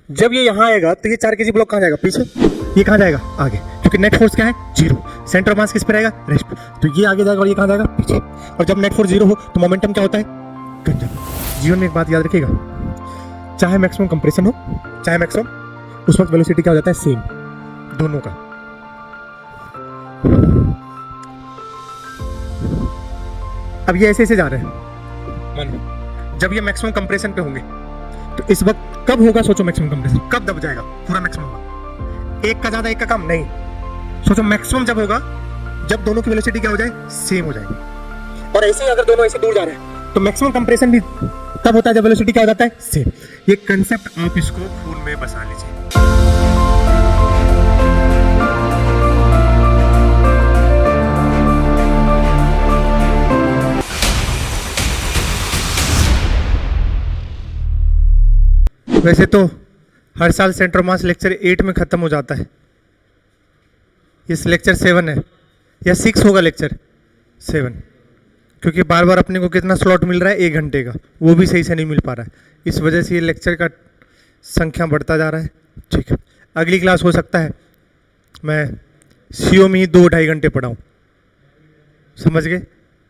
जब ये यहाँ आएगा तो ये 4 kg ब्लॉक कहाँ जाएगा? पीछे। ये कहाँ जाएगा? आगे, क्योंकि नेट फोर्स क्या है? 0। सेंटर ऑफ मास किस पे रहेगा? रेस्ट पे। तो ये आगे जाएगा और ये कहाँ जाएगा? पीछे। और जब नेट फोर्स 0 हो तो मोमेंटम क्या होता है? कंजर्व। जीवन में एक बात याद रखिएगा, चाहे मैक्सिमम कंप्रेशन हो चाहे मैक्सिमम, उस वक्त वेलोसिटी क्या हो जाता है? सेम, दोनों का। अब ये ऐसे ऐसे जा रहे हैं, मान जब ये मैक्सिमम कंप्रेशन पे होंगे तो इस वक्त कब होगा? सोचो मैक्सिमम कंप्रेशन कब दब जाएगा? पूरा मैक्सिमम होगा। एक का ज्यादा एक का कम नहीं, सोचो मैक्सिमम जब होगा जब दोनों की वेलोसिटी क्या हो जाए? सेम हो जाए। और ऐसे ही अगर दोनों ऐसे दूर जा रहे हैं तो मैक्सिमम कंप्रेशन भी तब होता है जब वेलोसिटी क्या हो जाता है? सेम। ये कंसेप्ट आप इसको खून में बसा लीजिए। वैसे तो हर साल सेंटर मास लेक्चर 8 में खत्म हो जाता है, इस लेक्चर 7 है या 6 होगा लेक्चर 7, क्योंकि बार बार अपने को कितना स्लॉट मिल रहा है? 1 घंटे का, वो भी सही से नहीं मिल पा रहा है। इस वजह से ये लेक्चर का संख्या बढ़ता जा रहा है। ठीक है, अगली क्लास हो सकता है मैं सीओ में ही 2-2.5 घंटे पढ़ाऊँ, समझ गए?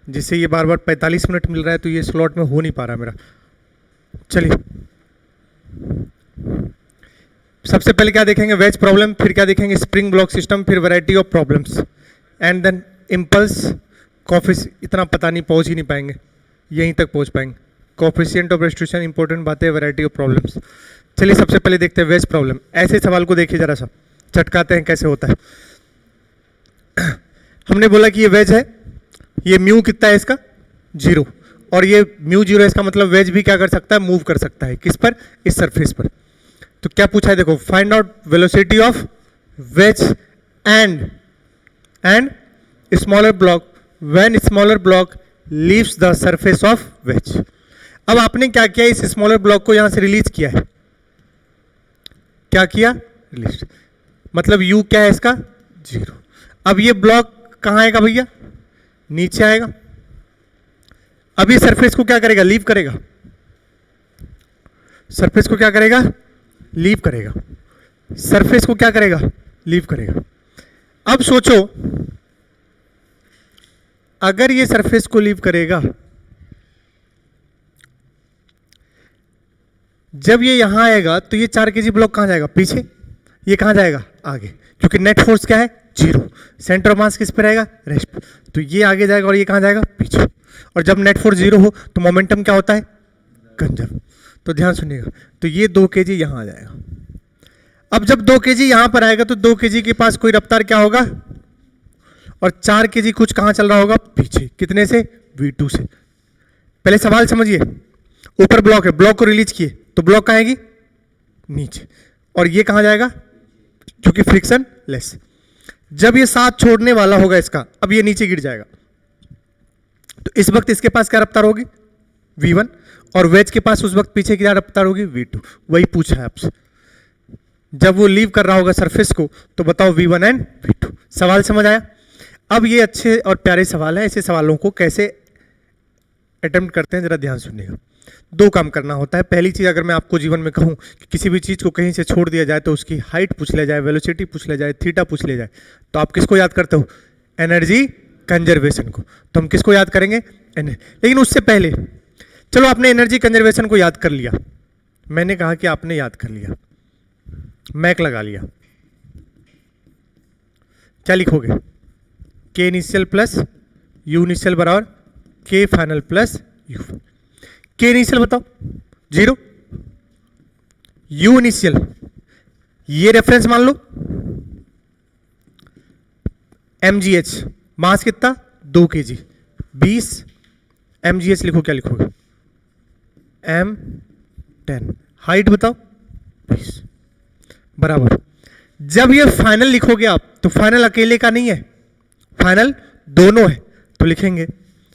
जिससे ये बार बार 45 मिनट मिल रहा है तो ये स्लॉट में हो नहीं पा रहा मेरा। चलिए, सबसे पहले क्या देखेंगे? वेज प्रॉब्लम, फिर क्या देखेंगे? स्प्रिंग ब्लॉक सिस्टम, फिर variety of problems and then impulse coefficient. इतना पता नहीं, पहुंच ही नहीं पाएंगे, यहीं तक पहुंच पाएंगे। कोएफिशिएंट ऑफ रेस्टिट्यूशन इंपॉर्टेंट बातें, वैरायटी ऑफ प्रॉब्लम्स। चलिए सबसे पहले देखते हैं वेज प्रॉब्लम। ऐसे सवाल को देखिए जरा सा, चटकाते हैं कैसे होता है। हमने बोला कि ये वेज है, ये म्यू कितना है इसका? 0, और ये म्यू 0 है, इसका मतलब वेज भी क्या कर सकता है? मूव कर सकता है। किस पर? इस सरफेस पर। तो क्या पूछा है? देखो, find out velocity of ways and smaller block when smaller block leaves the surface of ways. अब आपने क्या किया? इस स्मॉलर ब्लॉक को यहां से रिलीज किया है। क्या किया? रिलीज। मतलब यू क्या है इसका? 0। अब ये ब्लॉक कहां आएगा भैया? नीचे आएगा। अब ये सरफेस को क्या करेगा? लीव करेगा। सरफेस को क्या करेगा? लीव करेगा। सरफेस को क्या करेगा? लीव करेगा। अब सोचो, अगर ये सरफेस को लीव करेगा, जब ये यहां आएगा तो ये 4 kg ब्लॉक कहां जाएगा? पीछे। ये कहां जाएगा? आगे, क्योंकि नेट फोर्स क्या है? 0। सेंटर ऑफ मास किस पे रहेगा? रेस्ट पे। तो ये आगे जाएगा और ये कहां जाएगा? पीछे। और जब नेट फोर्स 0 हो तो मोमेंटम क्या होता है? कंजर्व। तो ध्यान सुनिएगा, तो ये 2 kg यहां आ जाएगा। अब जब 2 kg यहां पर आएगा तो 2 kg के पास कोई रफ्तार क्या होगा? और 4 kg कुछ कहां चल रहा होगा? पीछे। कितने से? V2 से। पहले सवाल समझिए, ऊपर ब्लॉक है, ब्लॉक को रिलीज किए तो ब्लॉक कहां आएगी? नीचे। और ये कहां जाएगा? क्योंकि फ्रिक्शन लेस। जब ये साथ छोड़ने वाला होगा इसका, अब ये नीचे गिर जाएगा, तो इस वक्त इसके पास क्या रफ्तार होगी? V1। और वेज के पास उस वक्त पीछे क्या रफ्तार होगी? V2। वही पूछा है आपसे, जब वो लीव कर रहा होगा सरफेस को तो बताओ V1 एंड V2। सवाल समझ आया? अब ये अच्छे और प्यारे सवाल है, ऐसे सवालों को कैसे अटेम्प्ट करते हैं जरा ध्यान सुनिएगा। 2 काम करना होता है। पहली चीज, अगर मैं आपको जीवन में कहूं कि किसी भी चीज को कहीं से छोड़ दिया जाए तो उसकी हाइट पूछ लिया जाए, वेलोसिटी पूछ लिया जाए, थीटा पूछ लिया जाए, तो आप किसको याद करते हो? एनर्जी कंजर्वेशन को। तो हम किसको याद करेंगे? लेकिन उससे पहले चलो, आपने एनर्जी कंजर्वेशन को याद कर लिया, मैंने कहा कि आपने याद कर लिया, मैक लगा लिया, क्या लिखोगे? के इनिशियल प्लस यू इनिशियल बराबर के फाइनल प्लस यू। के इनिशियल बताओ? 0। यू इनिशियल ये रेफरेंस मान लो, mgh मास कितना? 2 kg, 20 mgh लिखो। क्या लिखोगे? m10। हाइट बताओ? 20 बराबर। जब ये फाइनल लिखोगे आप तो फाइनल अकेले का नहीं है, फाइनल दोनों है, तो लिखेंगे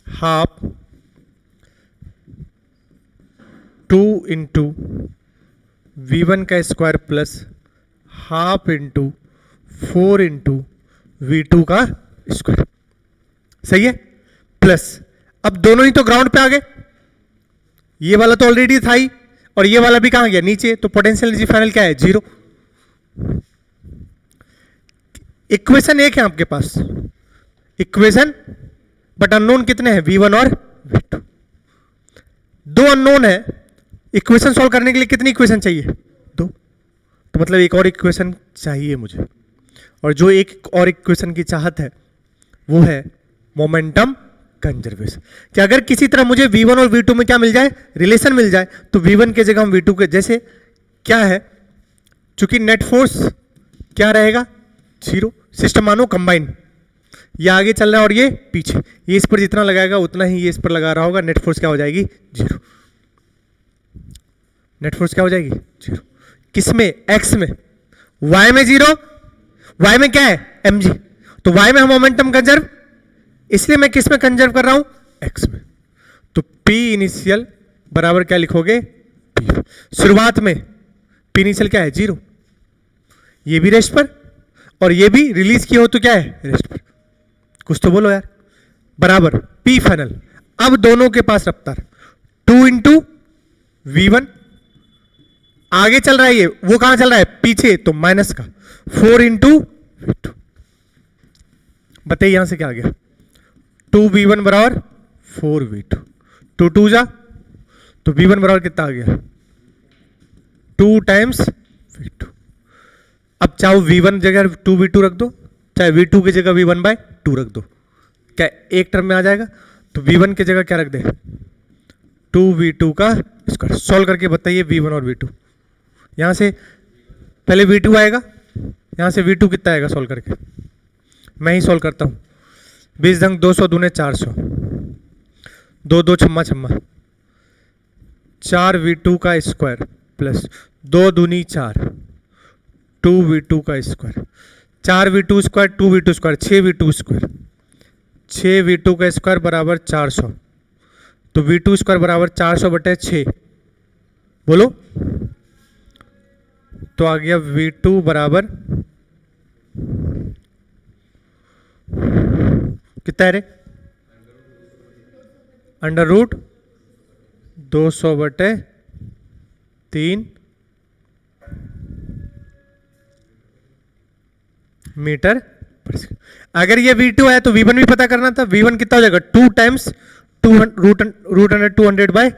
हाफ 2 इंटू V1 का square plus half into 4 into V2 का स्क्वायर। सही है? प्लस अब दोनों ही तो ग्राउंड पे आ गए, ये वाला तो ऑलरेडी था ही, और ये वाला भी कहां गया, नीचे, तो पोटेंशियल एनर्जी फाइनल क्या है, 0। इक्वेशन एक है आपके पास, इक्वेशन, बट अननोन कितने हैं, V1 और V2। दो अननोन है, इक्वेशन सॉल्व करने के लिए कितनी इक्वेशन चाहिए, 2। तो मतलब एक और इक्वेशन चाहिए मुझे, और जो एक और इक्वेशन की चाहत है वो है मोमेंटम कंजर्वेशन, कि अगर किसी तरह मुझे V1 और V2 में क्या मिल जाए, रिलेशन मिल जाए, तो V1 के जगह हम V2 के, जैसे क्या है, चूंकि नेट फोर्स क्या रहेगा, 0, सिस्टम मानो कंबाइन, ये आगे चल रहा है और ये पीछे, ये इस पर जितना लगाएगा उतना ही ये इस पर लगा रहा होगा, नेट फोर्स क्या हो जाएगी, 0। नेट फोर्स क्या हो जाएगी, 0। किसमें, एक्स में, वाई में 0, वाई में क्या है, mg, तो वाई में हम मोमेंटम कंजर्व, इसलिए मैं किस में कंजर्व कर रहा हूं, एक्स में। तो P इनिशियल बराबर क्या लिखोगे, P। शुरुआत में P इनिशियल क्या है, 0, ये भी रेस्ट पर और ये भी रिलीज किया हो तो क्या है, रेस्ट पर। कुछ तो बोलो यार, बराबर P फाइनल। अब दोनों के पास रफ्तार 2 इंटू V1, आगे चल रहा है ये, वो कहां चल रहा है, पीछे, तो माइनस का 4 इंटू V2। बताइए यहां से क्या आ गया, 2V1 बराबर 4V2, 2 2 जा, तो V1 बराबर कितना आ गया, 2 टाइम्स V2। अब चाहो V1 जगह 2V2 रख दो, चाहे V2 की जगह V1/2 रख दो, क्या एक टर्म में आ जाएगा। तो V1 की जगह क्या रख दे, 2V2 का स्क्वायर। सॉल्व करके बताइए V1 और V2, यहां से पहले V2 आएगा, यहां से V2 कितना आएगा, सॉल्व करके मैं ही सॉल्व करता हूं। 20 ढंग 200 दूने 400, 2 2 छम्मा छम्मा, 4V2 का स्क्वायर प्लस 2 दूनी 4, 2V2 का square, 4V2 square, 2V2 square, 6V2 square, 6V2 का स्क्वायर बराबर 400, तो V2 स्क्वायर बराबर 400/6, बोलो, तो आ गया V2 बराबर कितना है रे, √200/3 मीटर पर सेकंड। अगर ये V2 है तो V1 भी पता करना था, V1 कितना हो जाएगा, 2 टाइम्स √200/3।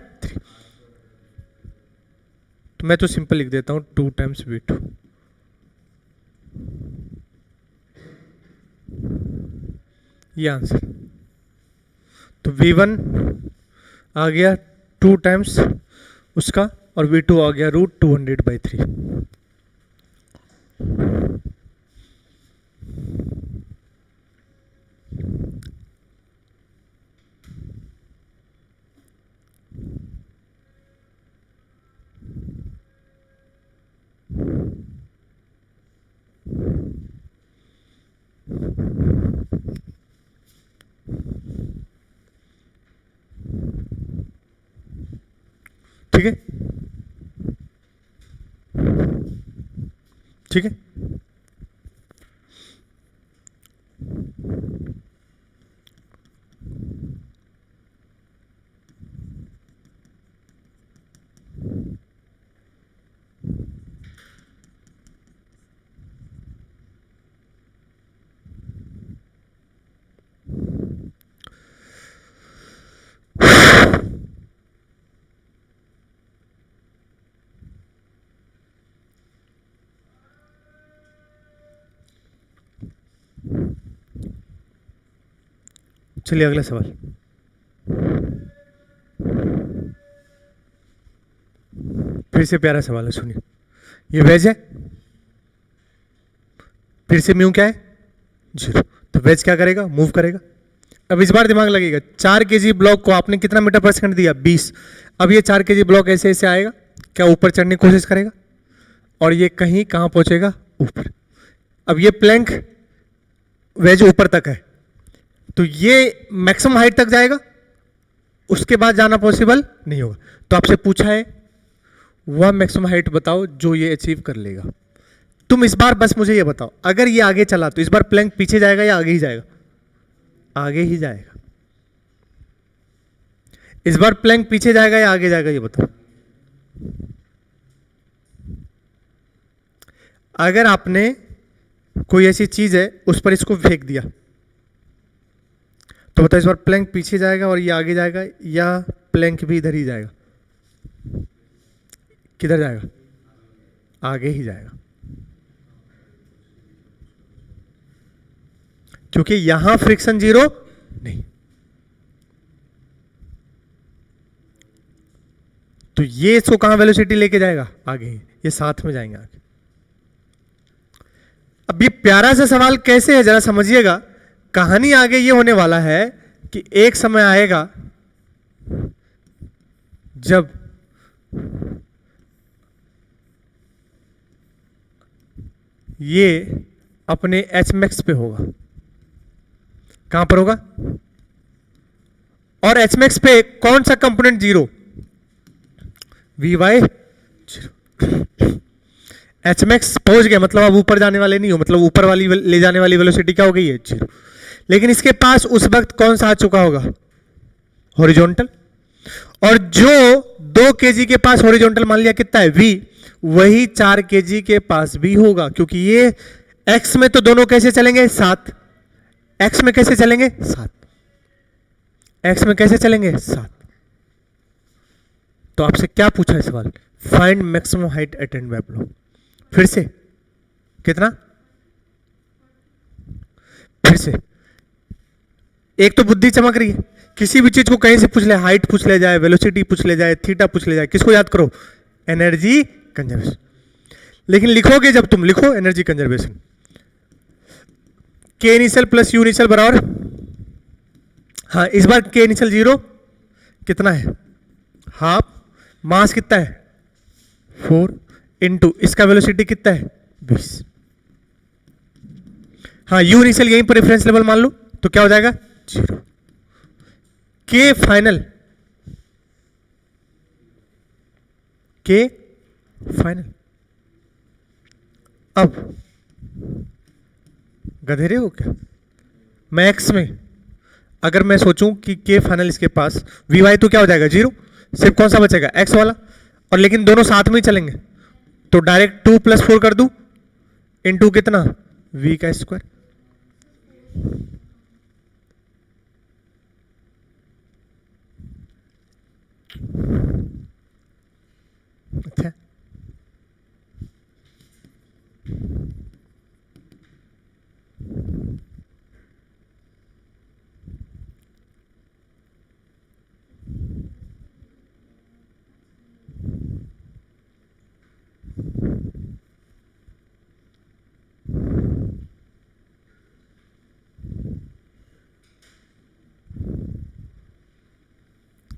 तो मैं तो सिंपल लिख देता हूं 2 टाइम्स V2, ये आंसर। तो V1 आ गया 2 टाइम्स उसका, और V2 आ गया √200/3। ठीक है, ठीक है। चलिए अगला सवाल, फिर से प्यारा सवाल है, सुनिए। ये वेज है, फिर से म्यू क्या है, 0, तो वेज क्या करेगा, मूव करेगा। अब इस बार दिमाग लगेगा, 4 kg ब्लॉक को आपने कितना मीटर पर सेकंड दिया, 20। अब ये 4 kg ब्लॉक ऐसे ऐसे आएगा, क्या ऊपर चढ़ने की कोशिश करेगा, और ये कहीं कहां पहुंचेगा, ऊपर। अब ये प्लैंक वेज ऊपर तक है, तो ये मैक्सिमम हाइट तक जाएगा, उसके बाद जाना पॉसिबल नहीं होगा। तो आपसे पूछा है वह मैक्सिमम हाइट बताओ जो ये अचीव कर लेगा। तुम इस बार बस मुझे ये बताओ, अगर ये आगे चला तो इस बार प्लैंक पीछे जाएगा या आगे ही जाएगा, आगे ही जाएगा। इस बार प्लैंक पीछे जाएगा या आगे जाएगा, ये बताओ। अगर आपने कोई ऐसी चीज है उस पर इसको फेंक दिया तो बताओ इस बार प्लैंक पीछे जाएगा और ये आगे जाएगा या प्लैंक भी इधर ही जाएगा? किधर जाएगा? आगे ही जाएगा, क्योंकि यहां फ्रिक्शन जीरो नहीं। तो ये इसको कहां वेलोसिटी लेके जाएगा? आगे ही, ये साथ में जाएंगे आगे। अब ये प्यारा सा सवाल कैसे है जरा समझिएगा। कहानी आगे ये होने वाला है कि एक समय आएगा जब ये अपने एच मैक्स पे होगा। कहां पर होगा? और एच मैक्स पे कौन सा component zero? V Y zero. H max पहुंच गया, मतलब अब ऊपर जाने वाले नहीं हो, मतलब ऊपर वाली ले जाने वाली वेलोसिटी क्या हो गई है? जीरो। लेकिन इसके पास उस वक्त कौन सा आ चुका होगा? हॉरिजॉन्टल। और जो 2 kg के पास हॉरिजॉन्टल मान लिया कितना है? v, वही 4 kg के पास भी होगा, क्योंकि ये x में तो दोनों कैसे चलेंगे? साथ। x में कैसे चलेंगे? साथ। x में कैसे चलेंगे? साथ। तो आपसे क्या पूछा है सवाल? Find maximum height at and web low. फिर से कितना? फिर से एक तो बुद्धि चमक रही है। किसी भी चीज को कहीं से पूछ ले, हाइट पूछ ले जाए, वेलोसिटी पूछ ले जाए, थीटा पूछ ले जाए, किसको याद करो? Energy conservation. लेकिन लिखोगे जब तुम लिखो एनर्जी कंजर्वेशन, के इनिशियल प्लस यू इनिशियल बराबर, हाँ इस बार के इनिशियल जीरो कितना है? हाफ। मास कितना है? 4 इंटू इसका वेलोसिटी कितना है? 20। हाँ यू इनिशियल यहीं पर रेफरेंस लेवल मान लो तो क्या हो जाएगा? जीरो। के फाइनल, के फाइनल। अब गधेरे हो क्या? मैक्स में अगर मैं सोचूं कि के फाइनल इसके पास वी वाई तो क्या हो जाएगा? जीरो। सिर्फ कौन सा बचेगा? एक्स वाला। और लेकिन दोनों साथ में ही चलेंगे तो डायरेक्ट 2 + 4 कर दूं इंटू कितना? v का स्क्वायर। अच्छा,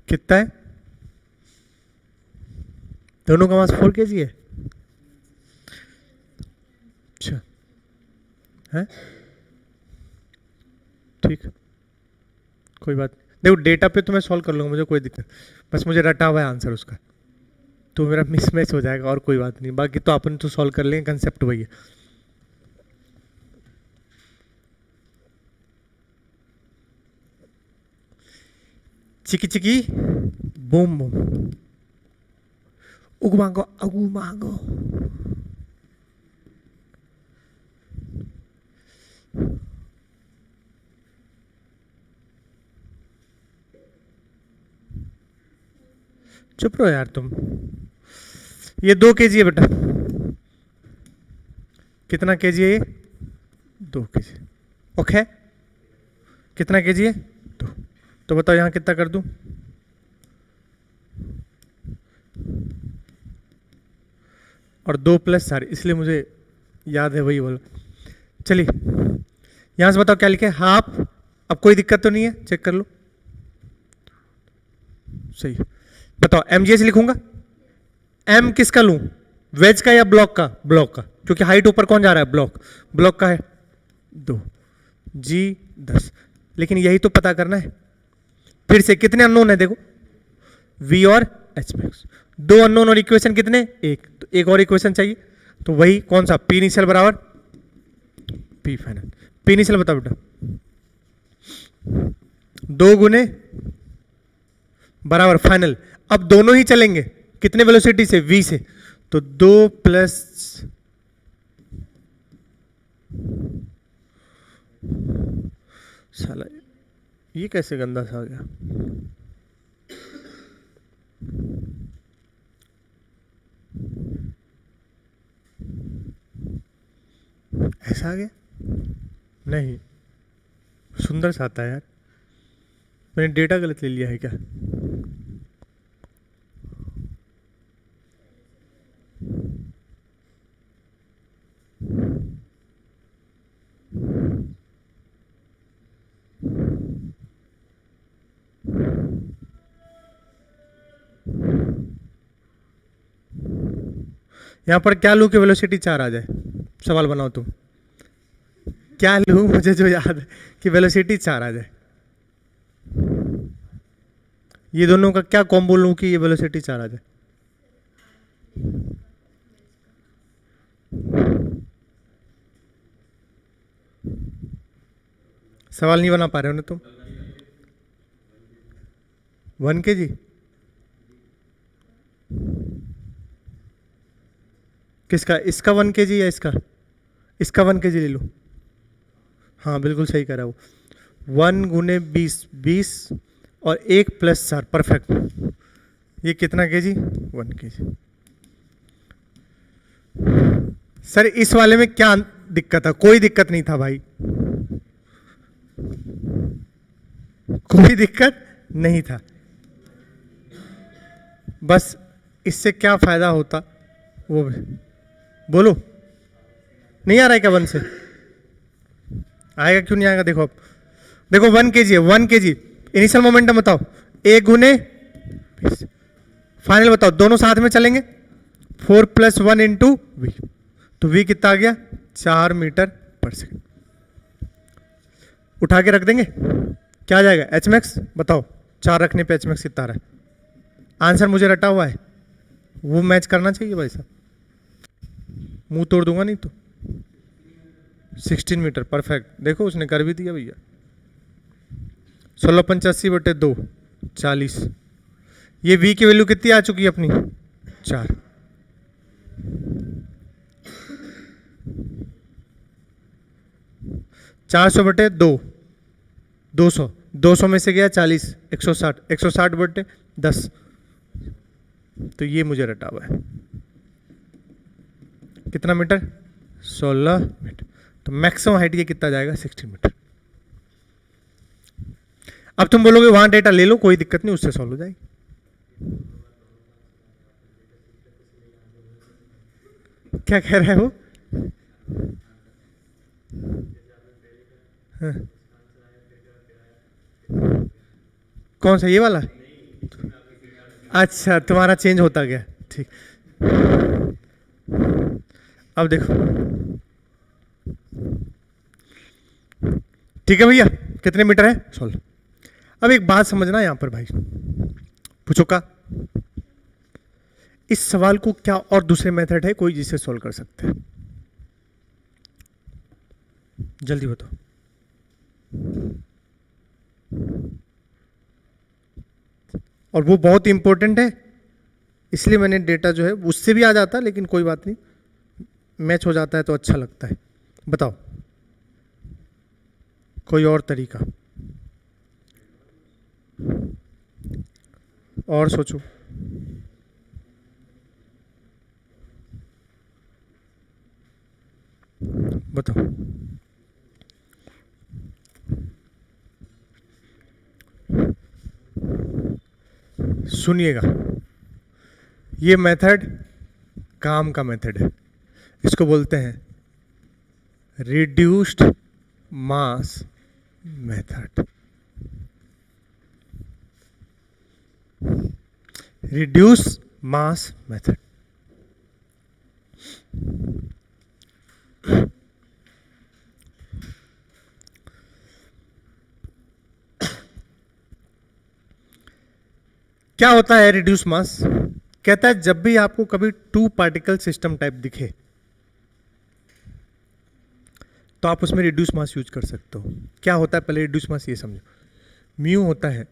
कितना है? दोनों का मास 4 kg है। अच्छा है, ठीक है, कोई बात नहीं। देखो डेटा पे तो मैं सॉल्व कर लूंगा, मुझे कोई दिक्कत, बस मुझे रटा हुआ है आंसर उसका, तो मेरा मिसमैच हो जाएगा और कोई बात नहीं। बाकी तो अपन तो सॉल्व कर लेंगे, कंसेप्ट वही है। चिकी चिकी बूम बूम, उगमांगो अगुमांगो। चुप रहो यार तुम। ये 2 kg है बेटा। कितना kg है ये? 2 kg। ओके, कितना kg है? 2। तो बताओ यहां कितना कर दूं? और 2 + 4, इसलिए मुझे याद है वही बोला। चलिए यहां से बताओ क्या लिखे? हाफ। अब कोई दिक्कत तो नहीं है? चेक कर लो, सही है। बताओ mgs लिखूंगा। m किसका लूं? वेज का या ब्लॉक का? ब्लॉक का, क्योंकि हाइट ऊपर कौन जा रहा है? ब्लॉक। ब्लॉक का है 2, g 10। लेकिन यही तो पता करना है। फिर से कितने अननोन है देखो? v और h मैक्स। 2 अननोन और इक्वेशन कितने? 1। तो एक और इक्वेशन चाहिए, तो वही कौन सा? p इनिशियल बराबर p फाइनल। p इनिशियल बताओ बेटा। 2 गुने बराबर फाइनल। अब दोनों ही चलेंगे कितने वेलोसिटी से, v से, तो 2 प्लस साला ये कैसे गंदा सा आ गया, ऐसा आ गया, नहीं सुंदर सा आता है यार, मैंने डेटा गलत ले लिया है क्या? यहां पर क्या लूं कि वेलोसिटी 4 आ जाए, सवाल बनाओ तुम, क्या लूं मुझे जो याद है कि वेलोसिटी 4 आ जाए, ये दोनों का क्या कॉम्बो लूं कि ये वेलोसिटी 4 आ जाए? सवाल नहीं बना पा रहे हो ना तुम? 1 kg किसका, इसका 1 kg या इसका? इसका 1 kg ले लो, हाँ बिल्कुल सही कह रहा है वो, 1 गुने 20, 20 और 1 प्लस 4, परफेक्ट। ये कितना kg? 1 kg। सर इस वाले में क्या दिक्कत था? कोई दिक्कत नहीं था भाई, कोई दिक्कत नहीं था, बस इससे क्या फायदा होता वो बोलो। नहीं आ रहा है क्या 1 से? आएगा क्यों नहीं आएगा? देखो अब देखो 1 kg है, 1 kg इनिशियल मोमेंटम बताओ, 1 गुने, फाइनल बताओ, दोनों साथ में चलेंगे, 4 + 1 × v, तो v कितना आ गया? 4 मीटर पर सेकंड। उठा के रख देंगे, क्या आ जाएगा? एच मैक्स बताओ, 4 रखने पे एच मैक्स कितना आ रहा है? आंसर मुझे रटा हुआ है, वो मैच करना चाहिए भाई साहब, मुंह तोड़ दूंगा नहीं तो। 16 मीटर, परफेक्ट, देखो उसने कर भी दिया भैया। 1685/2 40, ये v की वैल्यू कितनी आ चुकी है अपनी? 4। चार 400/2 200, 200 में से गया 40, 160, 160/10, तो ये मुझे रटा हुआ है कितना मीटर? 16 मीटर। तो मैक्सिमम हाइट ये कितना जाएगा? 16 मीटर। अब तुम बोलोगे वहां डेटा ले लो, कोई दिक्कत नहीं, उससे सॉल्व हो जाएगी। क्या कह रहा है वो? हाँ। कौन सा, ये वाला? अच्छा तुम्हारा चेंज होता गया, ठीक। अब देखो, ठीक है भैया, कितने मीटर है? 16। अब एक बात समझना यहां पर भाई, पूछो का इस सवाल को क्या और दूसरे मेथड है कोई जिससे सॉल्व कर सकते हैं? जल्दी बताओ। और वो बहुत इंपॉर्टेंट है, इसलिए मैंने डेटा जो है उससे भी आ जाता, लेकिन कोई बात नहीं, मैच हो जाता है तो अच्छा लगता है। बताओ कोई और तरीका, और सोचो। बताओ। सुनिएगा, ये मेथड काम का मेथड है, इसको बोलते हैं रिड्यूस्ड मास मेथड। Reduce mass method. क्या होता है रिड्यूस मास? कहता है जब भी आपको कभी 2 पार्टिकल सिस्टम टाइप दिखे तो आप उसमें रिड्यूस मास यूज कर सकते हो। क्या होता है पहले रिड्यूस मास ये समझो। म्यू होता है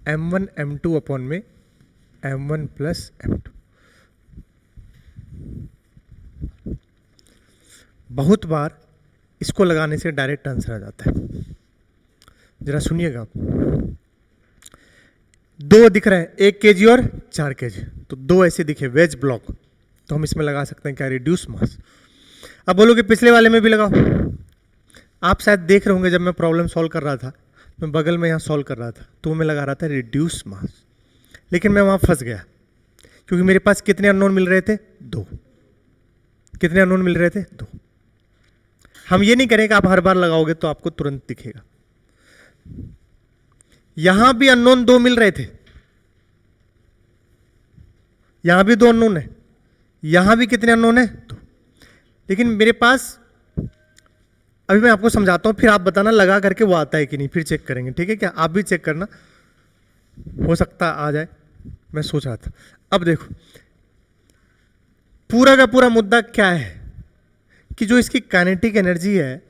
m1 m2 अपॉन में M1 प्लस M2। बहुत बार इसको लगाने से डायरेक्ट आंसर आ जाता है। जरा सुनिएगा आप, दो दिख रहे हैं, 1 kg और 4 kg, तो दो ऐसे दिखे वेज ब्लॉक, तो हम इसमें लगा सकते हैं क्या, रिड्यूस मास। अब बोलोगे पिछले वाले में भी लगाओ। आप शायद देख रहे होंगे जब मैं प्रॉब्लम सॉल्व कर रहा था, मैं बगल में यहाँ सॉल्व कर रहा था, तो मैं लगा रहा था रिड्यूस मास, लेकिन मैं वहाँ फंस गया क्योंकि मेरे पास कितने अननोन मिल रहे थे, 2। कितने अननोन मिल रहे थे, 2। हम ये नहीं करें कि आप हर बार लगाओगे तो आपको तुरंत दिखेगा। यहां भी अननोन 2 मिल रहे थे, यहां भी 2 अननोन है, यहां भी कितने अननोन है, 2। लेकिन मेरे पास, अभी मैं आपको समझाता हूं, फिर आप बताना लगा करके वो आता है कि नहीं, फिर चेक करेंगे, ठीक है क्या? आप भी चेक करना, हो सकता आ जाए, मैं सोच रहा था। अब देखो पूरा का पूरा मुद्दा क्या है कि जो इसकी काइनेटिक एनर्जी है,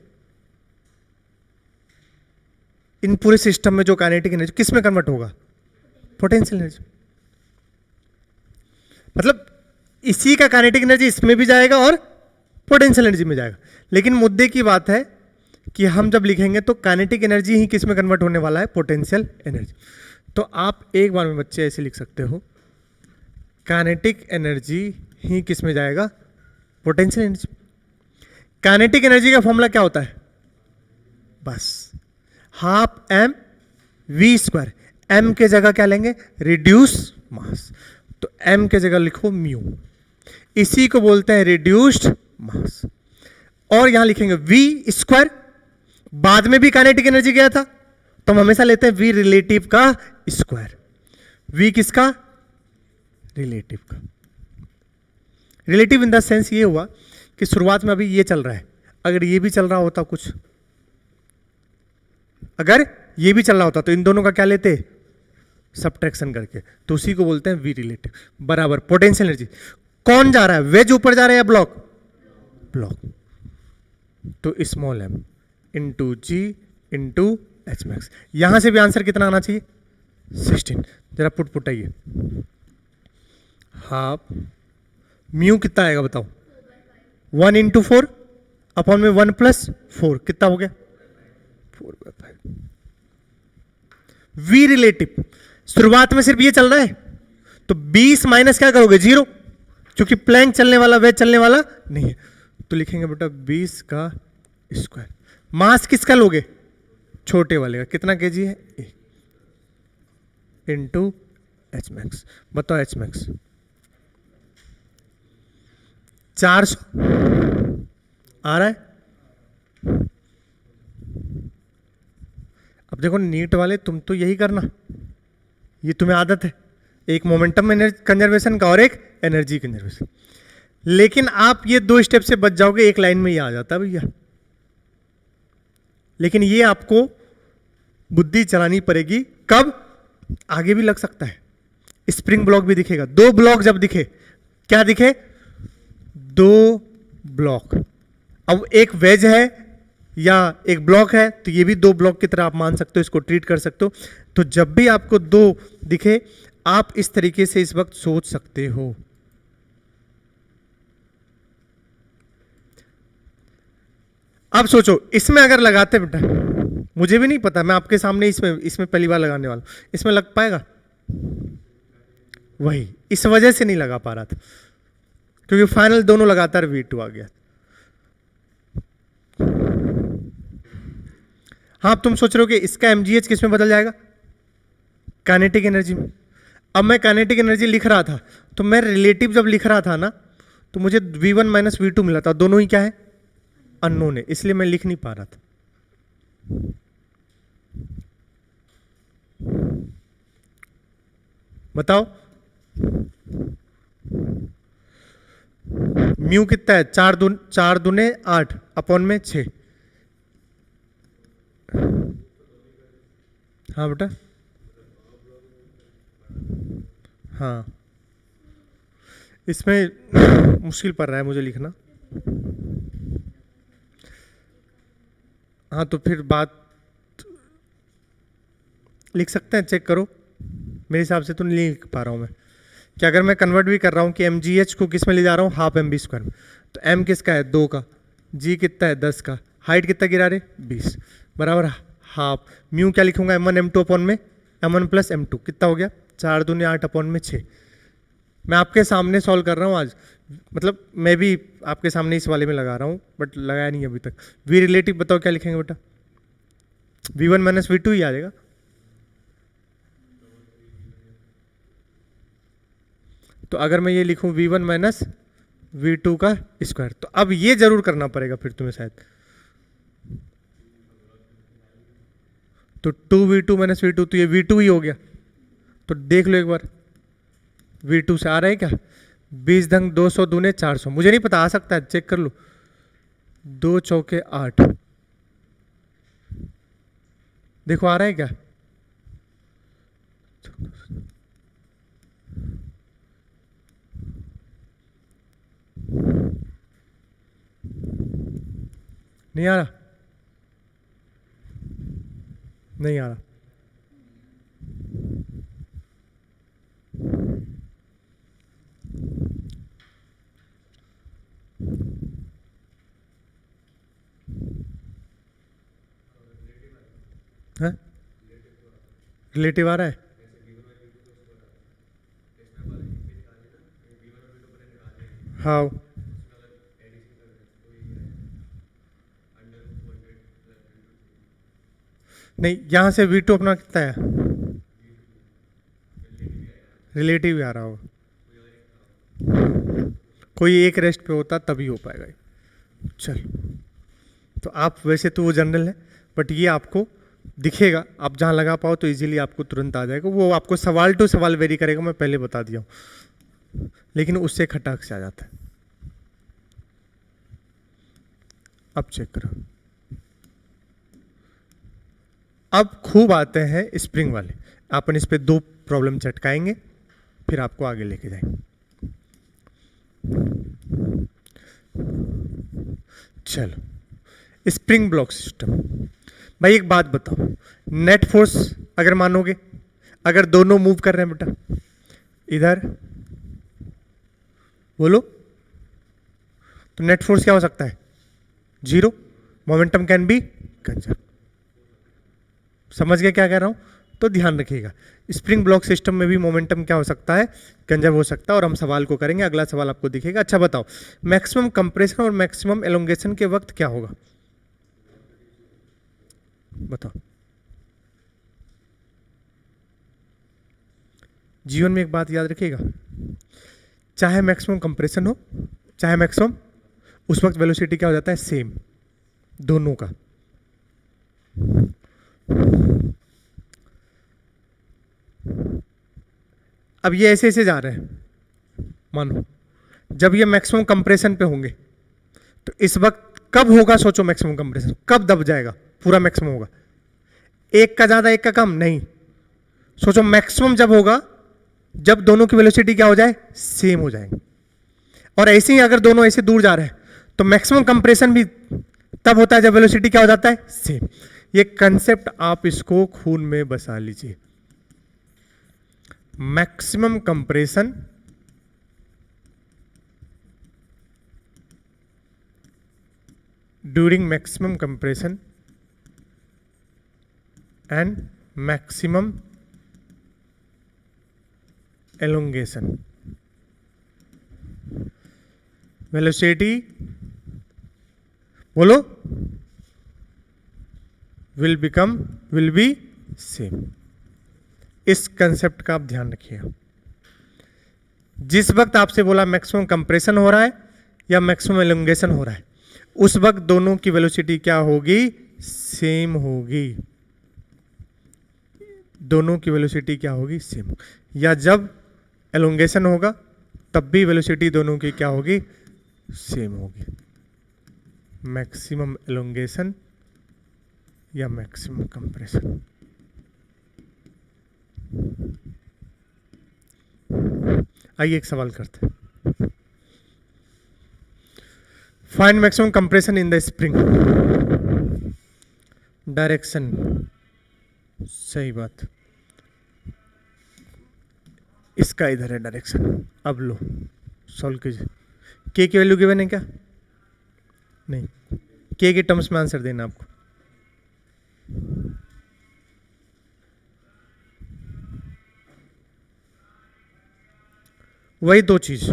इन पूरे सिस्टम में जो काइनेटिक एनर्जी किस में कन्वर्ट होगा, पोटेंशियल एनर्जी। मतलब इसी का काइनेटिक एनर्जी इसमें भी जाएगा और पोटेंशियल एनर्जी में जाएगा। लेकिन मुद्दे की बात है कि हम जब लिखेंगे तो काइनेटिक एनर्जी ही किस में कन्वर्ट होने वाला है, पोटेंशियल एनर्जी। तो आप एक बार में बच्चे ऐसे लिख सकते हो, काइनेटिक एनर्जी ही किस में जाएगा, पोटेंशियल एनर्जी। काइनेटिक एनर्जी का फॉर्मूला क्या होता है, बस half M V square. M के जगह क्या लेंगे, रिड्यूस मास, तो एम के जगह लिखो म्यू, इसी को बोलते हैं रिड्यूस्ड मास। और यहां लिखेंगे वी स्क्वायर, बाद में भी काइनेटिक एनर्जी गया था, तो हम हमेशा लेते हैं वी रिलेटिव का स्क्वायर। वी किसका, रिलेटिव का। रिलेटिव इन द सेंस ये हुआ कि शुरुआत में अभी ये चल रहा है, अगर ये भी चल रहा होता कुछ, अगर ये भी चल रहा होता तो इन दोनों का क्या लेते, सब्ट्रैक्शन करके, तो उसी को बोलते हैं वी रिलेटिव। बराबर पोटेंशियल एनर्जी, कौन जा रहा है, वेज ऊपर जा रहा है या ब्लॉक, ब्लॉक, तो स्मॉल एम इंटू जी इंटू एच मैक्स। यहां से भी आंसर कितना आना चाहिए, 16। जरा पुट आइए, हाफ म्यू कितना आएगा बताओ, 1 इंटू 4 अपॉन में 1 प्लस 4 कितना हो गया, 4/5। वी रिलेटिव शुरुआत में सिर्फ ये चल रहा है, तो 20 माइनस क्या करोगे, 0, क्योंकि प्लैंक चलने वाला, वेज चलने वाला नहीं है, तो लिखेंगे बेटा 20 का स्क्वायर। मास किसका लोगे, छोटे वाले का, कितना केजी है, 1 इंटू एच मैक्स। बताओ एच मैक्स 400 आ रहा है। अब देखो नीट वाले, तुम तो यही करना, ये तुम्हें आदत है, एक मोमेंटम कंजर्वेशन का और एक एनर्जी कंजर्वेशन। लेकिन आप ये 2 स्टेप से बच जाओगे, एक लाइन में ये आ जाता भैया। लेकिन ये आपको बुद्धि चलानी पड़ेगी, कब, आगे भी लग सकता है, स्प्रिंग ब्लॉक भी दिखेगा। 2 ब्लॉक जब दिखे, क्या दिखे, 2 ब्लॉक। अब एक वेज है या एक ब्लॉक है, तो ये भी 2 ब्लॉक की तरह आप मान सकते हो, इसको ट्रीट कर सकते हो। तो जब भी आपको 2 दिखे, आप इस तरीके से इस वक्त सोच सकते हो। अब सोचो इसमें अगर लगाते बेटा, मुझे भी नहीं पता, मैं आपके सामने इसमें पहली बार लगाने वाला हूं, इसमें लग पाएगा, वही इस वजह से नहीं लगा पा रहा था, क्योंकि फाइनल दोनों लगातार V2 आ गया। हाँ, अब तुम सोच रहे हो कि इसका MgH किस में बदल जाएगा, काइनेटिक एनर्जी में। अब मैं काइनेटिक एनर्जी लिख रहा था, तो मैं रिलेटिव जब लिख रहा था ना, तो मुझे V1 माइनस V2 मिला था, दोनों ही क्या है, अननोन है, इसलिए मैं लिख नहीं पा रहा था। बताओ म्यू कितना है, 4 दूने 8 अपॉन में 6। हाँ बेटा, हाँ इसमें मुश्किल पड़ रहा है मुझे लिखना। हाँ तो फिर बात लिख सकते हैं, चेक करो, मेरे हिसाब से तो नहीं लिख पा रहा हूँ मैं। कि अगर मैं कन्वर्ट भी कर रहा हूँ कि एम जी एच को किस में ले जा रहा हूँ, हाफ एम बी स्क्वायर में, तो एम किसका है 2 का, जी कितना है 10 का, हाइट कितना गिरा रहे 20 बराबर हाफ, म्यू क्या लिखूंगा m1 m2 अपॉन में m1 प्लस m2 कितना हो गया 4 दूनी 8 अपॉन में 6। मैं आपके सामने सॉल्व कर रहा हूँ आज, मतलब मैं भी आपके सामने इस वाले में लगा रहा हूँ बट लगाया नहीं अभी तक। वी रिलेटिव बताओ क्या लिखेंगे बेटा, v1 माइनस v2 ही आ जाएगा। तो अगर मैं ये लिखूं v1 माइनस v2 का स्क्वायर, तो अब ये जरूर करना पड़ेगा फिर तुम्हें शायद, तो 2v2 माइनस v2 तो ये v2 ही हो गया। तो देख लो एक बार v2 से आ रहा है क्या, 20 धंग 200 दूने 400, मुझे नहीं पता आ सकता है चेक कर लो, 2 चौके 8, देखो आ रहा है क्या, नहीं आ रहा, नहीं आ रहा, है रिलेटिव आ रहा है, हाँ नहीं यहाँ से v2 अपना कितना है, रिलेटिव ही आ रहा होगा, कोई एक रेस्ट पे होता तभी हो पाएगा। चलो तो आप वैसे तो वो जनरल है बट ये आपको दिखेगा, आप जहाँ लगा पाओ तो इजीली आपको तुरंत आ जाएगा, वो आपको सवाल टू सवाल वेरी करेगा, मैं पहले बता दिया हूँ, लेकिन उससे खटाक से आ जाता है। अब चेक करो, अब खूब आते हैं स्प्रिंग वाले, अपन इस पे 2 प्रॉब्लम चटकाएंगे फिर आपको आगे लेके जाएंगे। चलो स्प्रिंग ब्लॉक सिस्टम, भाई एक बात बताओ, नेट फोर्स अगर मानोगे, अगर दोनों मूव कर रहे हैं बेटा इधर, बोलो तो नेट फोर्स क्या हो सकता है 0, मोमेंटम कैन बी कंजर्व। समझ गए क्या कह रहा हूं, तो ध्यान रखिएगा स्प्रिंग ब्लॉक सिस्टम में भी मोमेंटम क्या हो सकता है, कंजर्व हो सकता है, और हम सवाल को करेंगे, अगला सवाल आपको दिखेगा। अच्छा बताओ मैक्सिमम कंप्रेशन और मैक्सिमम एलोंगेशन के वक्त क्या होगा, बताओ। जीवन में एक बात याद रखिएगा, चाहे मैक्सिमम कंप्रेशन हो चाहे मैक्सिमम, उस वक्त वेलोसिटी क्या हो जाता है सेम, दोनों का। अब ये ऐसे ऐसे जा रहे हैं, मानो जब ये मैक्सिमम कंप्रेशन पे होंगे तो इस वक्त कब होगा, सोचो मैक्सिमम कंप्रेशन कब दब जाएगा, पूरा मैक्सिमम होगा, एक का ज्यादा एक का कम नहीं, सोचो मैक्सिमम जब होगा जब दोनों की वेलोसिटी क्या हो जाए सेम हो जाएंगे। और ऐसे ही अगर दोनों ऐसे दूर जा रहे हैं तो मैक्सिमम कंप्रेशन भी तब होता है जब वेलोसिटी क्या हो जाता है सेम। ये कंसेप्ट आप इसको खून में बसा लीजिए, maximum compression during maximum compression and maximum elongation, velocity बोलो will be same। इस कंसेप्ट का आप ध्यान रखिएगा, जिस वक्त आपसे बोला मैक्सिमम कंप्रेशन हो रहा है या मैक्सिमम एलोंगेशन हो रहा है, उस वक्त दोनों की वेलोसिटी क्या होगी सेम होगी, दोनों की वेलोसिटी क्या होगी सेम, या जब एलोंगेशन होगा तब भी वेलोसिटी दोनों की क्या होगी सेम होगी, मैक्सिमम एलोंगेशन या मैक्सिमम कंप्रेशन। आइए एक सवाल करते हैं, find maximum compression in the spring direction, सही बात, इसका इधर है डायरेक्शन। अब लो सॉल्व कीजिए। के की वैल्यू गिवन है क्या? नहीं, के के टर्म्स में आंसर देना आपको। वही दो चीज।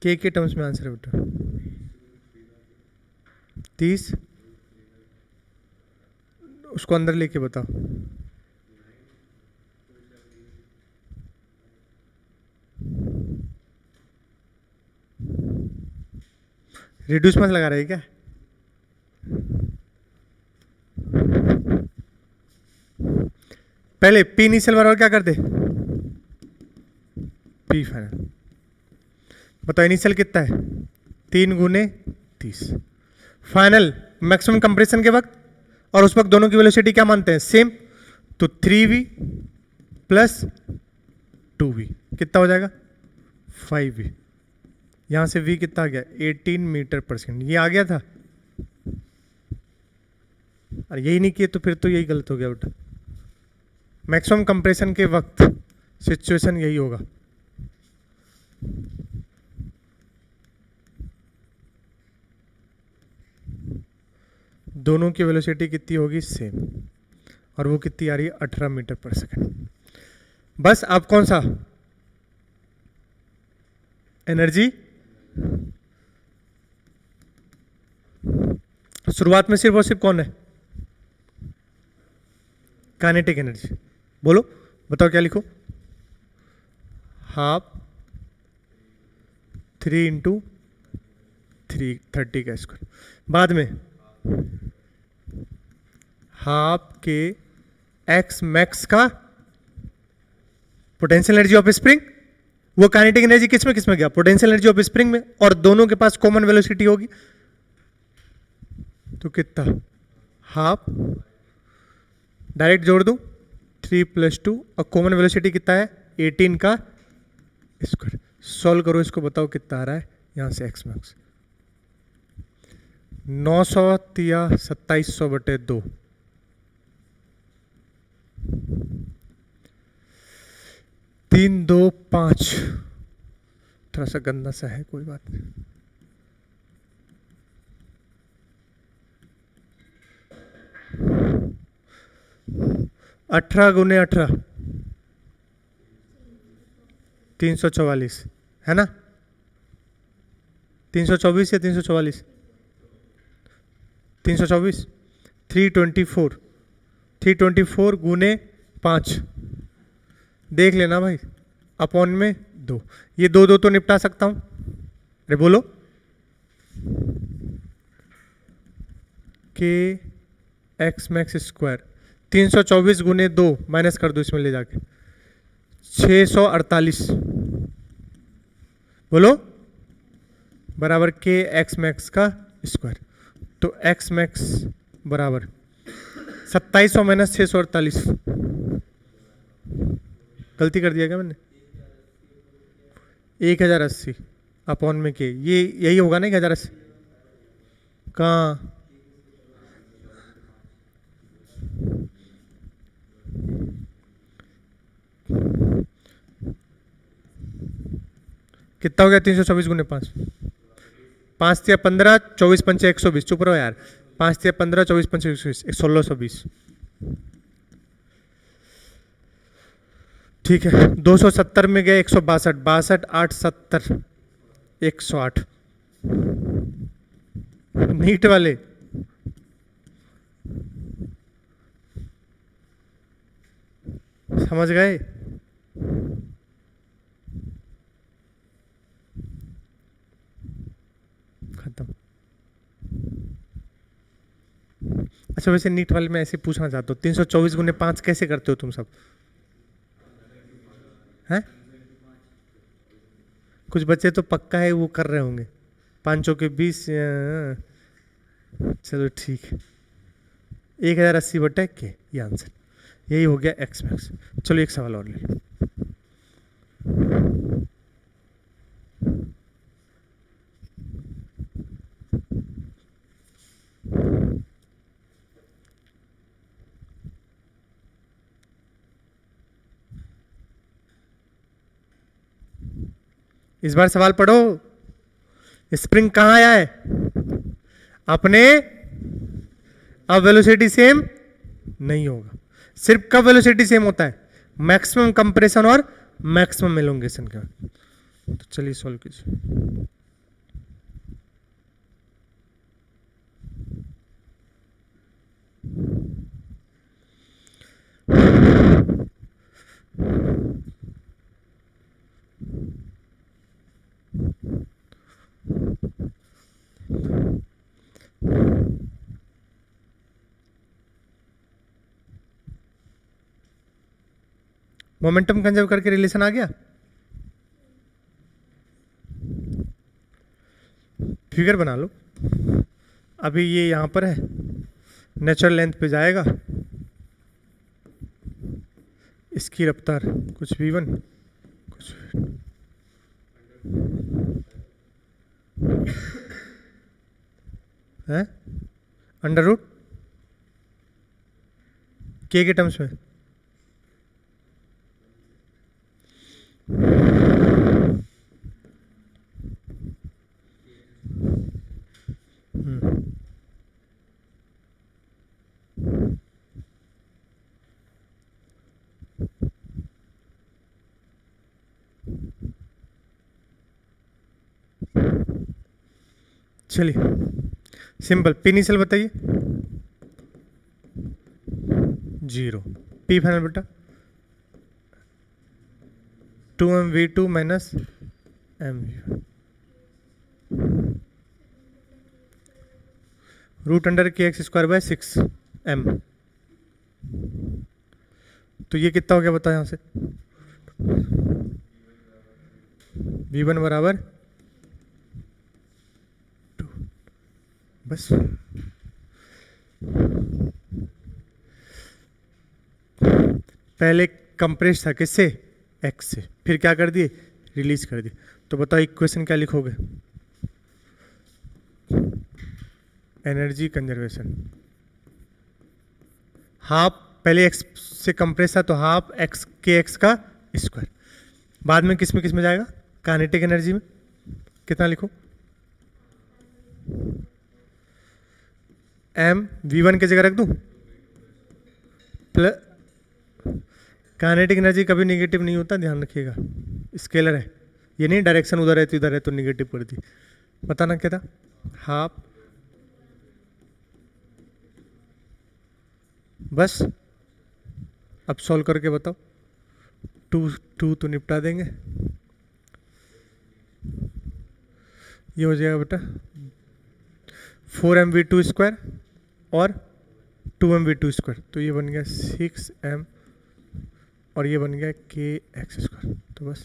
के टर्म्स में आंसर है बेटा 30। उसको अंदर लेके बताओ। रिड्यूस मत लगा रहे क्या? पहले पी इनिशियल बराबर क्या कर दे? P final. बताओ इनिशियल कितना है? 3 गुने 30। फाइनल मैक्सिमम कंप्रेशन के वक्त और उस वक्त दोनों की वेलोसिटी क्या मानते हैं? सेम। तो 3v प्लस 2v कितना हो जाएगा? 5v। यहां से v कितना आ गया? 18 मीटर पर सेकेंड। ये आ गया था, और यही नहीं किए तो फिर तो यही गलत हो गया बेटा। मैक्सिमम कंप्रेशन के वक्त सिचुएशन यही होगा। दोनों की वेलोसिटी कितनी होगी? सेम। और वो कितनी आ रही है? 18 मीटर पर सेकेंड। बस अब कौन सा एनर्जी? शुरुआत में सिर्फ और सिर्फ कौन है? Kinetic energy. बोलो, बताओ क्या लिखो? हाफ 3 इंटू 30 का स्क्वायर। बाद में हाफ के एक्स मैक्स का पोटेंशियल एनर्जी ऑफ स्प्रिंग। वो काइनेटिक एनर्जी किस में गया? पोटेंशियल एनर्जी ऑफ स्प्रिंग में। और दोनों के पास कॉमन वेलोसिटी होगी, तो कितना? हाफ। डायरेक्ट जोड़ दूं 3 + 2 और कॉमन वेलोसिटी कितना है? 18 का स्क्वायर। सॉल्व करो इसको, बताओ कितना आ रहा है यहां से एक्स मैक्स। 900 या 2700/2। 3 2 5। थोड़ा सा गंदा सा है, कोई बात नहीं। अठारह गुने 18 344 है ना? 324 या 344? 324। 324 गुने 5 देख लेना भाई, अपॉन में 2। ये 2 2 तो निपटा सकता हूं। अरे बोलो, के एक्स मैक्स स्क्वायर 324 गुने 2 माइनस कर दो इसमें ले जाके 648। बोलो, बराबर के एक्स मैक्स का स्क्वायर। तो एक्स मैक्स बराबर 2700 माइनस 648। गलती कर दिया क्या मैंने? 1080 अपॉन में के। ये यही होगा ना 1080? कहाँ? कितना हो गया? 324 गुने 5। 5 या 15 24 पंचे 120। चुप रहो यार। 5 या 15 24 पंचे 120 1620। ठीक है, 270 में गए 162 62 8 70 108। नीट वाले समझ गए? खत्म। अच्छा, वैसे नीट वाले में ऐसे पूछना चाहता हूँ, 324 गुने 5 कैसे करते हो तुम सब? हैं? कुछ बच्चे तो पक्का है वो कर रहे होंगे। 5 चौके 20। चलो ठीक है। 1080 बटे के, ये आंसर, यही हो गया एक्स मैक्स। चलो एक सवाल और ले लो। इस बार सवाल पढ़ो। स्प्रिंग कहां आया है अपने, अब वेलोसिटी सेम नहीं होगा। सिर्फ कब वेलोसिटी सेम होता है, मैक्सिमम कंप्रेशन और मैक्सिमम एलोंगेशन का। तो चलिए सॉल्व कीजिए। मोमेंटम कंजर्व करके रिलेशन आ गया। फिगर बना लो। अभी ये यहां पर है, नेचुरल लेंथ पे जाएगा, इसकी रफ्तार कुछ v1 कुछ है अंडर रूट के टर्म्स में। चलिए सिंपल, पी इनिशियल बताइए, 0, पी फाइनल बेटा 2mv2 minus mv1 root under के एक्स स्क्वायर बाय 6m। तो ये कितना हो गया बताओ यहां से, v1 बराबर 2, बस। पहले कंप्रेस था किससे, एक्स से, फिर क्या कर दिए, रिलीज कर दिए। तो बताओ इक्वेशन क्या लिखोगे, एनर्जी कंजर्वेशन हाफ, पहले एक्स से कंप्रेस था तो हाफ एक्स के एक्स का स्क्वायर, बाद में किस में जाएगा, काइनेटिक एनर्जी में। कितना लिखो, एम v1 की जगह रख दूं, प्लस, काइनेटिक एनर्जी कभी नेगेटिव नहीं होता, ध्यान रखिएगा, स्केलर है, ये नहीं डायरेक्शन उधर है तो इधर है तो नेगेटिव कर दी। बताना क्या था, हाफ, बस। अब सॉल्व करके बताओ, 2 तो निपटा देंगे, ये हो जाएगा बेटा 4mv2 स्क्वायर और 2mv2 स्क्वायर, तो ये बन गया 6m और ये बन गया के एक्स स्क्वायर। तो बस,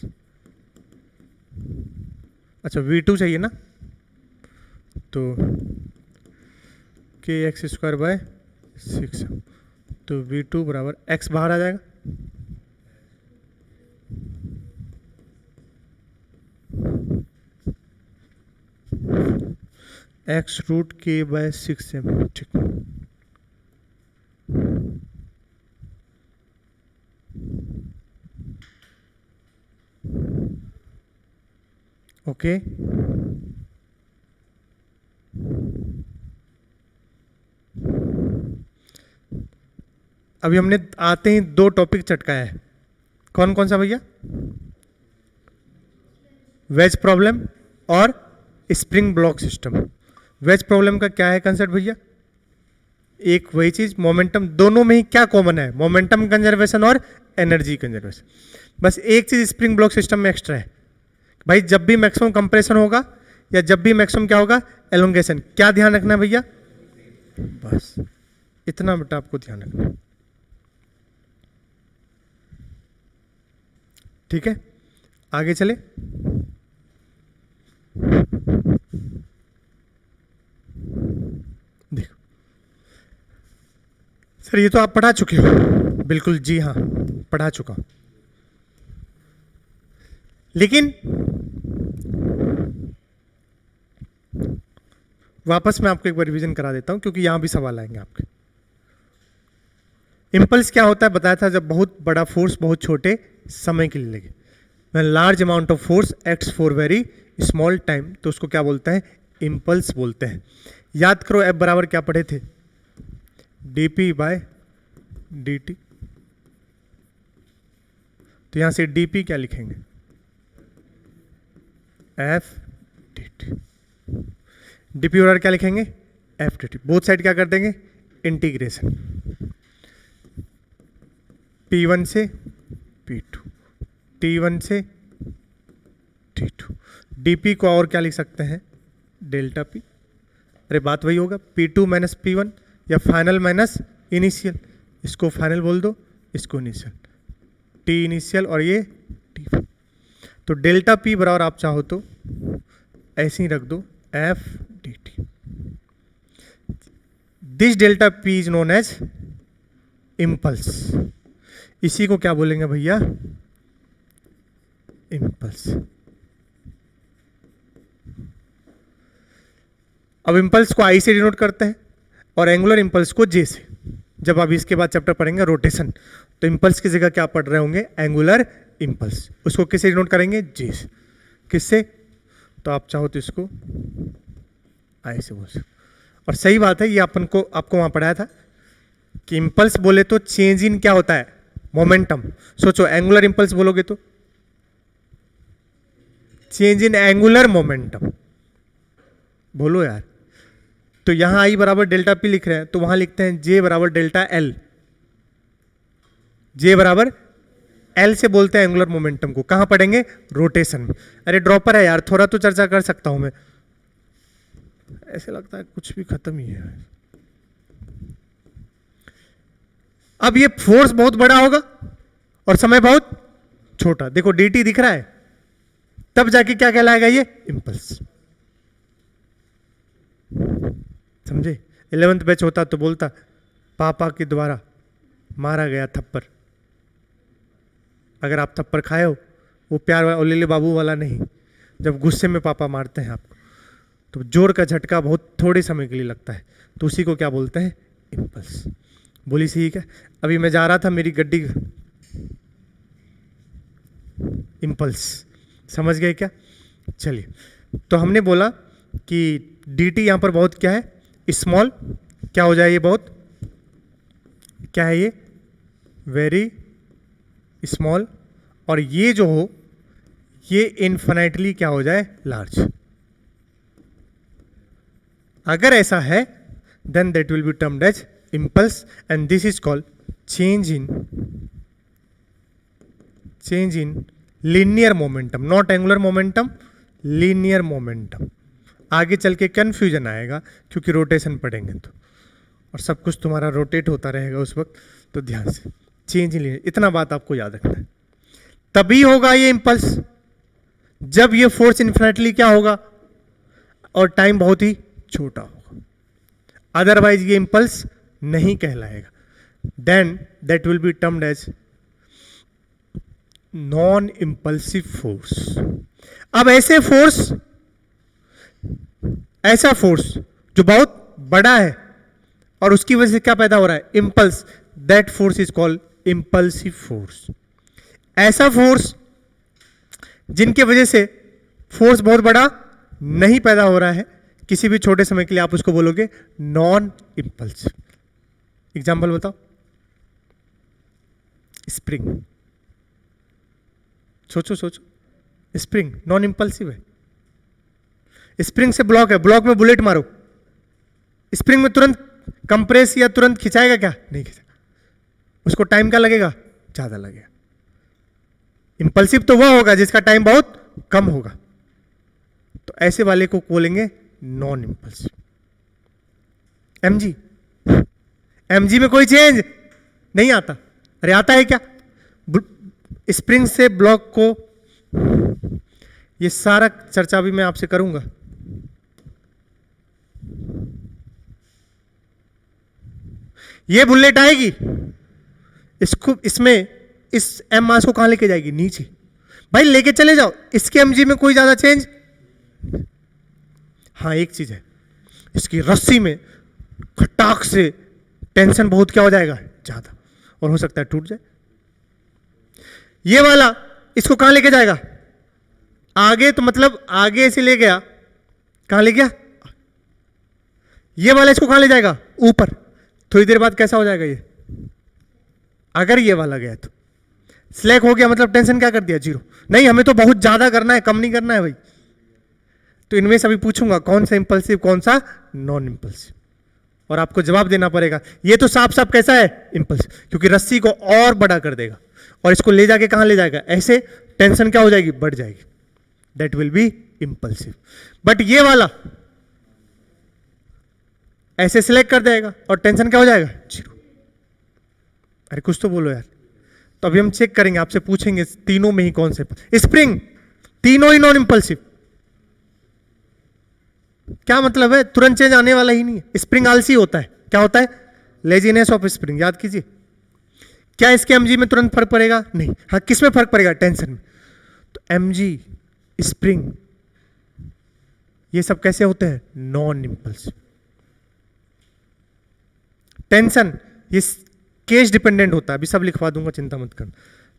अच्छा v2 चाहिए ना, तो के एक्स स्क्वायर बाय 6m, तो v2 बराबर x बाहर आ जाएगा, x रूट के बाय 6m, ठीक। ओके, अभी हमने आते ही 2 टॉपिक चटकाया है, कौन कौन सा भैया, वेज प्रॉब्लम और spring block system. Wedge problem का क्या है कंसेप्ट भैया, एक वही चीज, मोमेंटम, दोनों में ही क्या कॉमन है, मोमेंटम कंजर्वेशन और एनर्जी कंजर्वेशन। बस एक चीज स्प्रिंग ब्लॉक सिस्टम में एक्स्ट्रा है भाई, जब भी मैक्सिमम कंप्रेशन होगा या जब भी मैक्सिमम क्या होगा, एलोंगेशन, क्या ध्यान रखना भैया, बस इतना बेटा आपको ध्यान रखना, ठीक है। आगे चले, देखो सर ये तो आप पढ़ा चुके हो। बिल्कुल जी हाँ, पढ़ा चुका हूं। लेकिन वापस मैं आपको एक बार रिवीजन करा देता हूं, क्योंकि यहां भी सवाल आएंगे आपके। इंपल्स क्या होता है बताया था, जब बहुत बड़ा फोर्स बहुत छोटे समय के लिए लगे। When large amount of force acts for very small time, तो उसको क्या बोलते हैं, इम्पल्स बोलते हैं। याद करो F बराबर क्या पढ़े थे, dp बाय dt। तो यहां से dp क्या लिखेंगे, f dt। dp बराबर क्या लिखेंगे, f dt। बोथ साइड क्या कर देंगे, इंटीग्रेशन p1 से p2, t1 से t2। dp को और क्या लिख सकते हैं, डेल्टा p। अरे बात वही होगा, p2 माइनस p1 या फाइनल माइनस इनिशियल। इसको फाइनल बोल दो, इसको इनिशियल, t इनिशियल और ये t। तो डेल्टा p बराबर आप चाहो तो ऐसे ही रख दो, f dt। This delta p is known as impulse. इसी को क्या बोलेंगे भैया, इम्पल्स। अब इम्पल्स को आई से डिनोट करते हैं और एंगुलर इम्पल्स को जे से। जब आप इसके बाद चैप्टर पढ़ेंगे रोटेशन, तो इम्पल्स की जगह क्या पढ़ रहे होंगे, एंगुलर इम्पल्स। उसको किससे डिनोट करेंगे, जे से। किससे, तो आप चाहो तो इसको आई से बोल सकते। और सही बात है, ये अपन को आपको वहां पढ़ाया था कि इम्पल्स बोले तो चेंज इन क्या होता है, मोमेंटम। सोचो एंगुलर इम्पल्स बोलोगे तो चेंज इन एंगुलर मोमेंटम, बोलो यार। तो यहां आई बराबर डेल्टा पी लिख रहे हैं, तो वहां लिखते हैं जे बराबर डेल्टा एल। जे बराबर एल से बोलते हैं एंगुलर मोमेंटम को। कहां पढ़ेंगे, रोटेशन में। अरे ड्रॉपर है यार, थोड़ा तो चर्चा कर सकता हूं मैं। ऐसे लगता है कुछ भी खत्म ही है। अब ये फोर्स बहुत बड़ा होगा और समय बहुत छोटा। देखो dt दिख रहा है, तब जाके क्या कहलाएगा, ये इंपल्स। समझे। 11th बैच होता तो बोलता पापा के द्वारा मारा गया थप्पड़। अगर आप थप्पड़ खाए हो, वो प्यार वाला ओलेले बाबू वाला नहीं, जब गुस्से में पापा मारते हैं आपको, तो जोर का झटका बहुत थोड़े समय के लिए लगता है, तो उसी को क्या बोलते हैं, इंपल्स। बोली सही क्या। अभी मैं जा रहा था, मेरी गड्डी, इंपल्स, समझ गए क्या। चलिए, तो हमने बोला कि dt यहां पर बहुत क्या है, स्मॉल। क्या हो जाए, ये बहुत क्या है, ये वेरी स्मॉल। और ये जो हो, ये इन्फिनिटली क्या हो जाए, लार्ज। अगर ऐसा है, then that will be termed as impulse, and this is called change in linear momentum, not angular momentum, linear momentum। आगे चल के कंफ्यूजन आएगा, क्योंकि रोटेशन पढ़ेंगे तो, और सब कुछ तुम्हारा रोटेट होता रहेगा उस वक्त, तो ध्यान से चेंज इन लिनियर, इतना बात आपको याद रखना है। तभी होगा ये इंपल्स जब ये फोर्स इन्फिनिटली क्या होगा और टाइम बहुत ही छोटा होगा, अदरवाइज ये इंपल्स नहीं कहलाएगा। Then that will be termed as non impulsive force. अब ऐसा फोर्स जो बहुत बड़ा है और उसकी वजह से क्या पैदा हो रहा है, impulse, that force is called impulsive force. ऐसा फोर्स जिनके वजह से फोर्स बहुत बड़ा नहीं पैदा हो रहा है किसी भी छोटे समय के लिए, आप उसको बोलोगे नॉन इंपल्सिव। एग्जाम्पल बताओ, स्प्रिंग। सोचो, स्प्रिंग नॉन इंपल्सिव है। स्प्रिंग से ब्लॉक है, ब्लॉक में बुलेट मारो, स्प्रिंग में तुरंत कंप्रेस या तुरंत खिंचाएगा क्या, नहीं खिंचाएगा, उसको टाइम क्या लगेगा, ज्यादा लगेगा। इंपल्सिव तो वह होगा जिसका टाइम बहुत कम होगा, तो ऐसे वाले को बोलेंगे नॉन इंपल्सिव। एमजी में कोई चेंज नहीं आता। अरे आता है क्या, स्प्रिंग से ब्लॉक को, ये सारा चर्चा भी मैं आपसे करूंगा। ये बुलेट आएगी, इसको इसमें इस एम मास को कहां लेके जाएगी? नीचे। भाई लेके चले जाओ, इसके एमजी में कोई ज्यादा चेंज। हाँ एक चीज है, इसकी रस्सी में खटाक से टेंशन बहुत क्या हो जाएगा? ज्यादा, और हो सकता है टूट जाए। ये वाला इसको कहां लेके जाएगा? आगे, तो मतलब आगे से ले गया, कहां ले गया? ये वाला इसको कहां ले जाएगा? ऊपर। थोड़ी देर बाद कैसा हो जाएगा ये? अगर ये वाला गया तो स्लैक हो गया, मतलब टेंशन क्या कर दिया? जीरो। नहीं, हमें तो बहुत ज्यादा करना है, कम नहीं करना है भाई। तो इनमें से अभी पूछूंगा कौन सा इंपल्सिव, कौन सा नॉन इंपल्सिव, और आपको जवाब देना पड़ेगा। ये तो साफ साफ कैसा है? इंपल्सिव, क्योंकि रस्सी को और बड़ा कर देगा और इसको ले जाके कहां ले जाएगा? ऐसे टेंशन क्या हो जाएगी? बढ़ जाएगी। That will be impulsive. But ये वाला ऐसे सिलेक्ट कर देगा और टेंशन क्या हो जाएगा? जीरो। अरे कुछ तो बोलो यार। तो अभी हम चेक करेंगे, आपसे पूछेंगे तीनों में ही कौन से। स्प्रिंग तीनों ही नॉन इंपल्सिव। क्या मतलब है? तुरंत चेंज आने वाला ही नहीं है। स्प्रिंग आलसी होता है। क्या होता है? Laziness of spring. याद कीजिए। क्या इसके एमजी में तुरंत फर्क पड़ेगा? नहीं। हाँ किस में फर्क पड़ेगा? टेंशन में। तो एमजी, स्प्रिंग, ये सब कैसे होते हैं? Non impulsive. टेंशन ये केस डिपेंडेंट होता है, अभी सब लिखवा दूंगा, चिंता मत करना।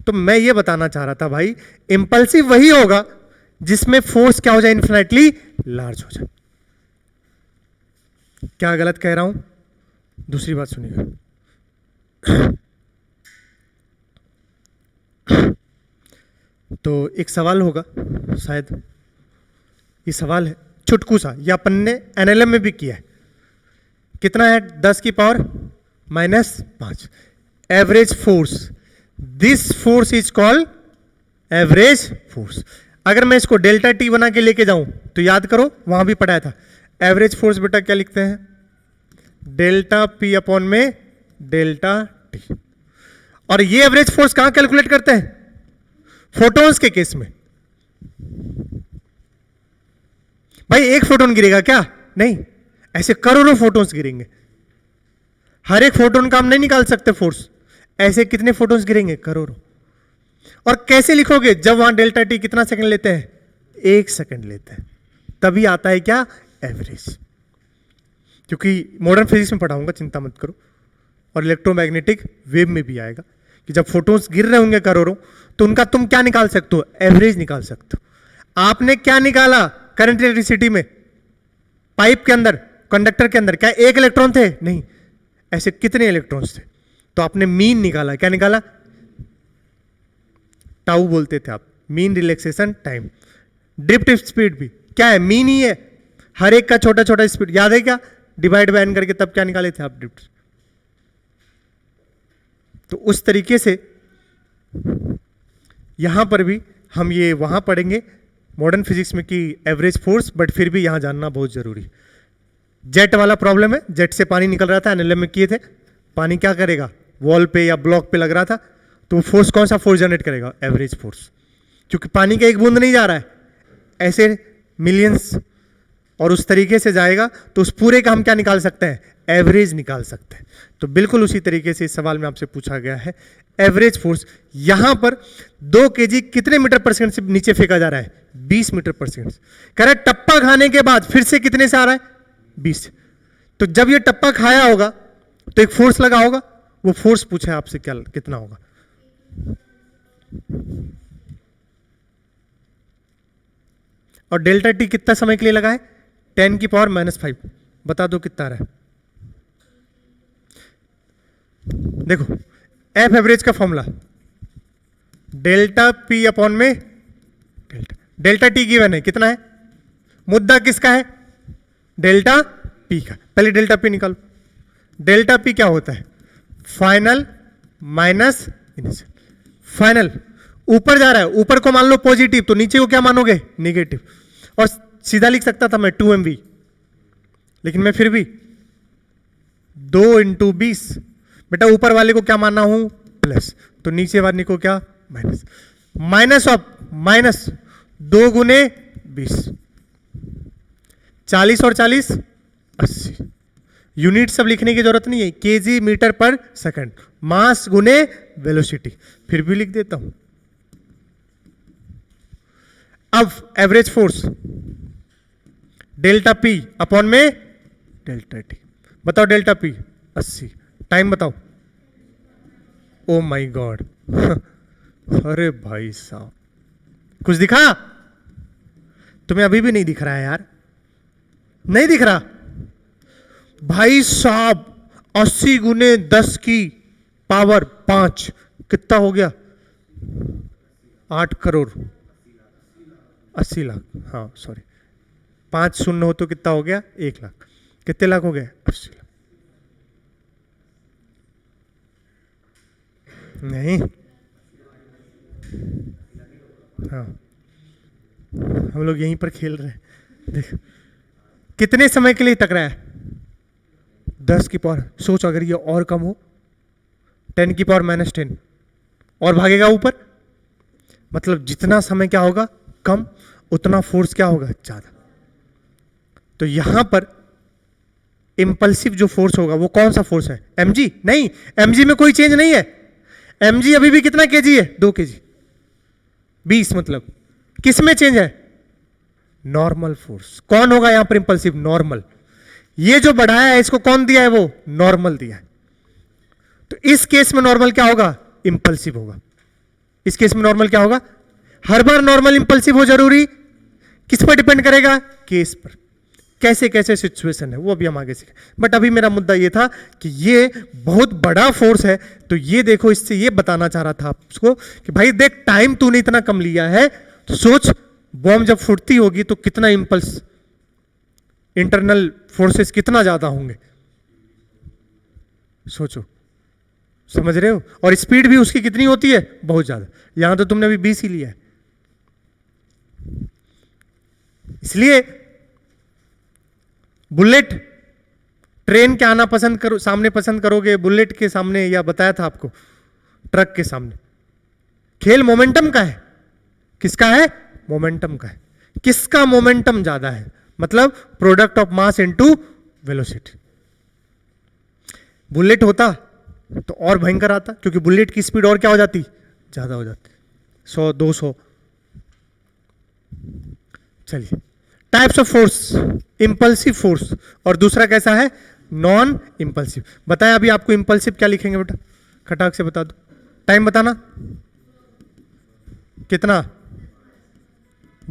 तो मैं ये बताना चाह रहा था भाई, इंपल्सिव वही होगा जिसमें फोर्स क्या हो जाए? इन्फिनिटली लार्ज हो जाए। क्या गलत कह रहा हूं? दूसरी बात सुनिएगा। तो एक सवाल होगा शायद, ये सवाल है चुटकू सा, ये अपन ने एनएलएम में भी किया है। कितना है? 10 की power -5 average force. This force is called average force. अगर मैं इसको डेल्टा टी बना के लेके जाऊं तो याद करो, वहां भी पढ़ाया था एवरेज फोर्स बेटा क्या लिखते हैं? डेल्टा पी अपॉन में डेल्टा टी। और ये एवरेज फोर्स कहां कैलकुलेट करते हैं? फोटॉन्स के केस में। भाई एक फोटोन गिरेगा क्या? नहीं, ऐसे करोड़ों फोटोन्स गिरेंगे। हर एक फोटोन का हम नहीं निकाल सकते फोर्स। ऐसे कितने फोटोन्स गिरेंगे? करोड़ों। और कैसे लिखोगे? जब वहां डेल्टा टी कितना सेकंड लेते हैं? 1 सेकंड लेते हैं। तभी आता है क्या? एवरेज। क्योंकि मॉडर्न फिजिक्स में पढ़ाऊंगा, चिंता मत करो, और इलेक्ट्रोमैग्नेटिक वेव में भी आएगा कि जब फोटोन्स गिर रहे होंगे करोड़ों, तो उनका तुम क्या निकाल सकते हो? एवरेज निकाल सकते हो। आपने क्या निकाला करंट इलेक्ट्रिसिटी में? पाइप के अंदर, कंडक्टर के अंदर क्या एक इलेक्ट्रॉन थे? नहीं, ऐसे कितने इलेक्ट्रॉन्स थे? तो आपने मीन निकाला। क्या निकाला? टाउ बोलते थे आप, mean relaxation time. Drift speed भी क्या है? मीन ही है। हर एक का छोटा छोटा स्पीड याद है क्या? डिवाइड बाय एन करके तब क्या निकाले थे आप? ड्रिफ्ट। तो उस तरीके से यहां पर भी हम ये वहां पढ़ेंगे मॉडर्न फिजिक्स में कि एवरेज फोर्स, बट फिर भी यहां जानना बहुत जरूरी। जेट वाला प्रॉब्लम है, जेट से पानी निकल रहा था, एनएलएम में किए थे। पानी क्या करेगा? वॉल पे या ब्लॉक पे लग रहा था, तो फोर्स कौन सा फोर्स जनरेट करेगा? Average force. क्योंकि पानी का एक बूंद नहीं जा रहा है, ऐसे मिलियंस, और उस तरीके से जाएगा, तो उस पूरे का हम क्या निकाल सकते हैं? एवरेज निकाल सकते हैं। तो बिल्कुल उसी तरीके से इस सवाल में आपसे पूछा गया है एवरेज फोर्स। यहां पर 2 kg कितने मीटर पर सेकंड से नीचे फेंका जा रहा है? 20 मीटर पर सेकंड। कह रहा है टप्पा खाने के बाद फिर से कितने से आ रहा है? 20। तो जब ये टप्पा खाया होगा तो एक फोर्स लगा होगा, वो फोर्स पूछा है आपसे क्या कितना होगा? और डेल्टा टी कितना समय के लिए लगा है? 10 की पावर -5। बता दो कितना आ रहा है? देखो एफ एवरेज का फॉर्मूला डेल्टा पी अपॉन में डेल्टा टी गिवन है, कितना है? मुद्दा किसका है? डेल्टा पी का। पहले डेल्टा पी निकालो। डेल्टा पी क्या होता है? Final minus initial. फाइनल ऊपर जा रहा है, ऊपर को मान लो पॉजिटिव, तो नीचे को क्या मानोगे? नेगेटिव। और सीधा लिख सकता था मैं 2mv, लेकिन मैं फिर भी 2 × 20। बेटा ऊपर वाले को क्या मानना हूं? प्लस, तो नीचे वाले को क्या? माइनस। माइनस ऑफ माइनस 2 × 20, 40 और 40 80। यूनिट सब लिखने की जरूरत नहीं है, केजी मीटर पर सेकंड, मास गुने वेलोसिटी, फिर भी लिख देता हूं। अब average force delta P upon में डेल्टा टी, बताओ डेल्टा पी 80, टाइम बताओ। ओ माय गॉड अरे भाई साहब, कुछ दिखा? तुम्हें अभी भी नहीं दिख रहा है यार, नहीं दिख रहा भाई साहब। 80 गुने 10 की पावर 5 कितना हो गया? 8 करोड़ 80 लाख, हाँ सॉरी, 5 शून्य हो तो कितना हो गया? 1 लाख। कितने लाख हो गए? 80 लाख। नहीं, हाँ हम लोग यहीं पर खेल रहे हैं। देख कितने समय के लिए टकराया है? 10 की पावर, सोच अगर ये और कम हो, 10 की पावर -10 और भागेगा ऊपर, मतलब जितना समय क्या होगा कम, उतना फोर्स क्या होगा ज्यादा। तो यहां पर इंपल्सिव जो फोर्स होगा वो कौन सा फोर्स है? mg? नहीं, mg में कोई चेंज नहीं है। mg अभी भी कितना केजी है? 2 केजी, 20, मतलब किस में चेंज है? Normal force. कौन होगा यहां पर इंपल्सिव? नॉर्मल। ये जो बढ़ाया है इसको कौन दिया है? वो नॉर्मल दिया है। तो इस केस में नॉर्मल क्या होगा? इंपल्सिव होगा। इस केस में नॉर्मल क्या होगा? हर बार नॉर्मल इंपल्सिव हो जरूरी? किस पर डिपेंड करेगा? केस पर, कैसे कैसे सिचुएशन है वो अभी हम आगे सीखें। बट अभी मेरा मुद्दा ये था कि ये बहुत बड़ा फोर्स है, तो ये देखो, इससे ये बताना चाह रहा था आपको कि भाई देख, टाइम तूने इतना कम लिया है, तो सोच बॉम्ब जब फूटती होगी तो कितना इंपल्स, इंटरनल फोर्सेस कितना ज्यादा होंगे, सोचो, समझ रहे हो? और स्पीड भी उसकी कितनी होती है? बहुत ज्यादा। यहां तो तुमने अभी 20 ही लिया है। इसलिए बुलेट ट्रेन के आना पसंद करो, सामने पसंद करोगे बुलेट के सामने, या बताया था आपको ट्रक के सामने? खेल मोमेंटम का है। किसका है? मोमेंटम का है। किसका मोमेंटम ज्यादा है? मतलब product of mass into velocity. Bullet होता तो और भयंकर आता, क्योंकि बुलेट की स्पीड और क्या हो जाती? ज्यादा हो जाती, 100 200। चलिए, types of force, impulsive force और दूसरा कैसा है? Non impulsive. बताया अभी आपको इंपल्सिव क्या लिखेंगे बेटा? खटाक से बता दो, टाइम बताना। कितना?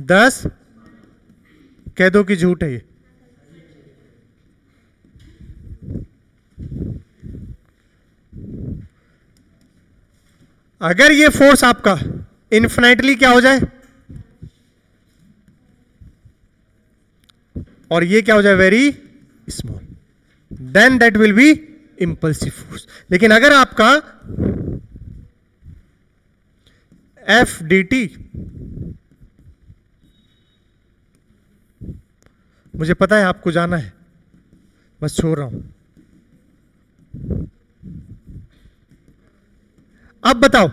10? कह दो कि झूठ है ये। अगर ये फोर्स आपका इन्फिनाइटली क्या हो जाए और ये क्या हो जाए? Very small, then that will be impulsive force. लेकिन अगर आपका एफ डी टी, मुझे पता है आपको जाना है, बस छोड़ रहा हूं। अब बताओ,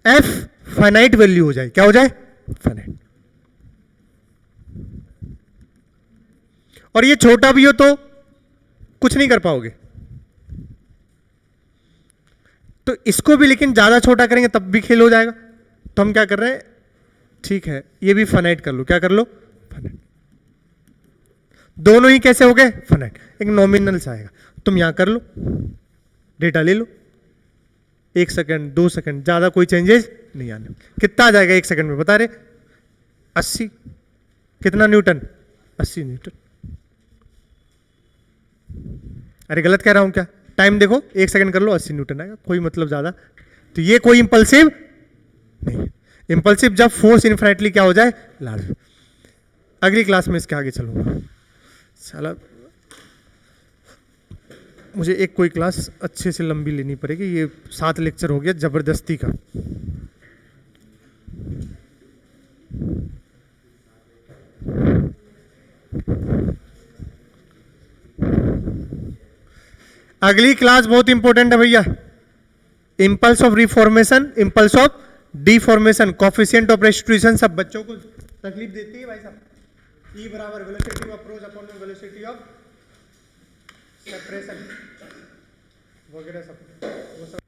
एफ फाइनाइट वैल्यू हो जाए, क्या हो जाए? फाइनाइट। और ये छोटा भी हो तो कुछ नहीं कर पाओगे, तो इसको भी लेकिन ज्यादा छोटा करेंगे तब भी खेल हो जाएगा। तो हम क्या कर रहे हैं? ठीक है, ये भी फाइनाइट कर लो। क्या कर लो? फाइनाइट। दोनों ही कैसे हो गए? फाइनाइट। एक नॉमिनल सा आएगा, तुम यहां कर लो, डेटा ले लो, 1 सेकंड 2 सेकंड, ज्यादा कोई चेंजेस नहीं आने। कितना आ जाएगा 1 सेकंड में? बता रहे 80। कितना न्यूटन? 80 न्यूटन। अरे गलत कह रहा हूं क्या? टाइम देखो, 1 सेकंड कर लो, 80 न्यूटन आएगा, कोई मतलब ज्यादा। तो ये कोई इंपल्सिव नहीं। इंपल्सिव जब फोर्स इनफिनिटली क्या हो जाए? लार्ज। अगली क्लास में इसके आगे चलूंगा। साला मुझे एक कोई क्लास अच्छे से लंबी लेनी पड़ेगी, ये 7 लेक्चर हो गया जबरदस्ती का। अगली क्लास बहुत इंपॉर्टेंट है भैया। Impulse of reformation, impulse of deformation, coefficient of restitution, सब बच्चों को तकलीफ देती है भाई साहब। E बराबर velocity of approach upon velocity of separation वगैरह सब वो सब